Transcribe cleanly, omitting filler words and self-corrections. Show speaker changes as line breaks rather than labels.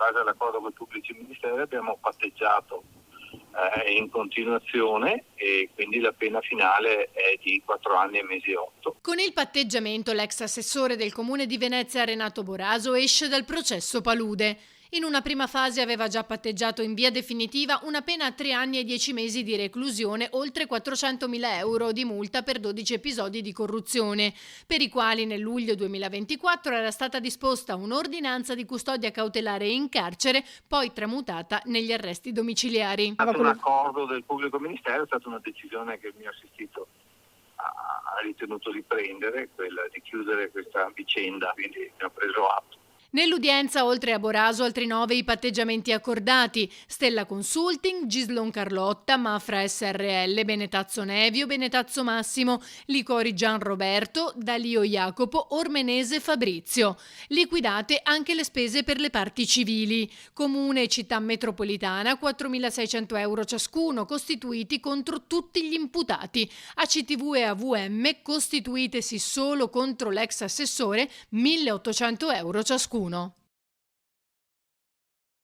base all'accordo con i pubblici ministeri abbiamo patteggiato in continuazione e quindi la pena finale è di 4 anni e mesi e 8.
Con il patteggiamento l'ex assessore del comune di Venezia Renato Boraso esce dal processo Palude. In una prima fase aveva già patteggiato in via definitiva una pena a 3 anni e 10 mesi di reclusione, oltre 400.000 euro di multa per 12 episodi di corruzione, per i quali nel luglio 2024 era stata disposta un'ordinanza di custodia cautelare in carcere, poi tramutata negli arresti domiciliari.
È stato un accordo del pubblico ministero, è stata una decisione che il mio assistito ha ritenuto di prendere, quella di chiudere questa vicenda, quindi ne ho preso atto.
Nell'udienza, oltre a Boraso, altri 9 i patteggiamenti accordati: Stella Consulting, Gislon Carlotta, Mafra SRL, Benetazzo Nevio, Benetazzo Massimo, Licori Gian Roberto, Dalio Jacopo, Ormenese Fabrizio. Liquidate anche le spese per le parti civili. Comune e città metropolitana 4.600 euro ciascuno, costituiti contro tutti gli imputati. ACTV e AVM, costituitesi solo contro l'ex assessore, 1.800 euro ciascuno.